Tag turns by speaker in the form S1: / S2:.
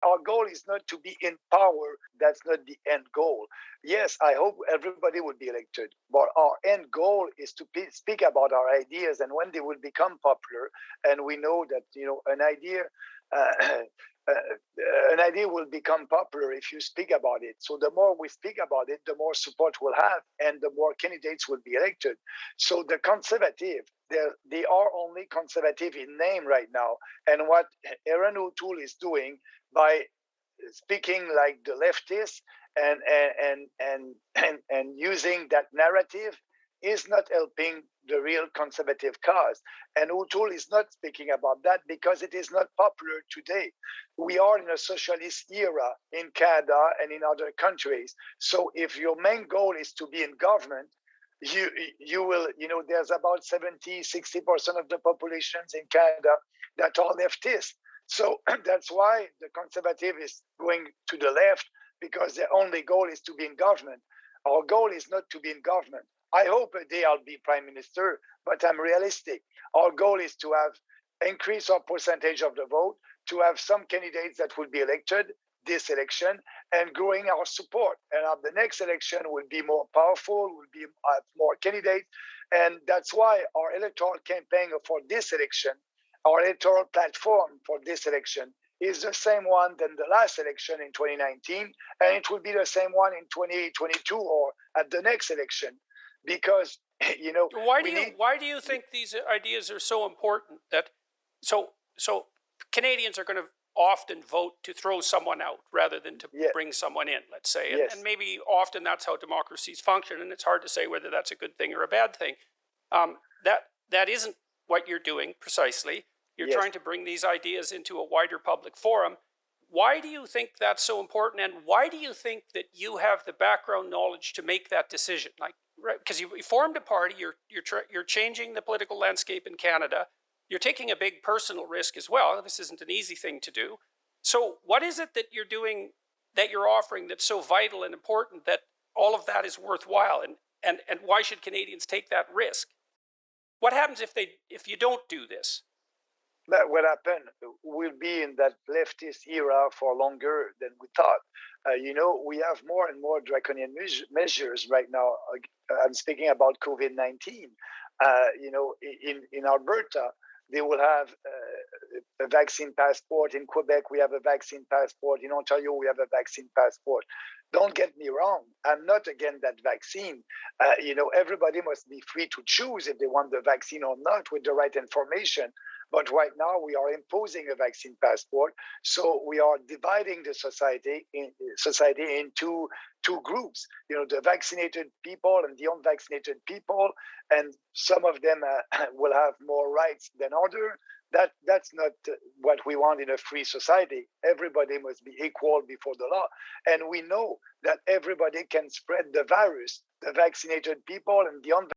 S1: our goal is not to be in power. That's not the end goal. Yes, I hope everybody will be elected, but our end goal is to speak about our ideas, and when they will become popular, and we know that an idea. Uh, an idea will become popular if you speak about it. So the more we speak about it, the more support we'll have, and the more candidates will be elected. So the conservative, they are only conservative in name right now. And what Erin O'Toole is doing by speaking like the leftists and using that narrative is not helping the real conservative cause. And O'Toole is not speaking about that because it is not popular today. We are in a socialist era in Canada and in other countries. So if your main goal is to be in government, you will, there's about 60% of the populations in Canada that are leftists. So that's why the conservative is going to the left, because their only goal is to be in government. Our goal is not to be in government. I hope a day I'll be prime minister, but I'm realistic. Our goal is to have increase our percentage of the vote, to have some candidates that will be elected this election, and growing our support. And the next election will be more powerful, will be more candidates. And that's why our electoral campaign for this election, our electoral platform for this election, is the same one than the last election in 2019, and it will be the same one in 2022 or at the next election. Because
S2: why do you think these ideas are so important? That so Canadians are going to often vote to throw someone out rather than to bring someone in, let's say. And maybe often that's how democracies function, and it's hard to say whether that's a good thing or a bad thing. That isn't what you're doing precisely. You're trying to bring these ideas into a wider public forum. Why do you think that's so important, and why do you think that you have the background knowledge to make that decision? Because you formed a party, you're changing the political landscape in Canada. You're taking a big personal risk as well. This isn't an easy thing to do. So what is it that you're doing, that you're offering, that's so vital and important that all of that is worthwhile? And why should Canadians take that risk? What happens if you don't do this?
S1: But what happened, we'll be in that leftist era for longer than we thought. We have more and more draconian measures right now. I'm speaking about COVID-19. In Alberta, they will have a vaccine passport. In Quebec, we have a vaccine passport. In Ontario, we have a vaccine passport. Don't get me wrong. I'm not against that vaccine. Everybody must be free to choose if they want the vaccine or not with the right information. But right now, we are imposing a vaccine passport. So we are dividing the society into two groups, the vaccinated people and the unvaccinated people. And some of them will have more rights than others. That's not what we want in a free society. Everybody must be equal before the law. And we know that everybody can spread the virus, the vaccinated people and the unvaccinated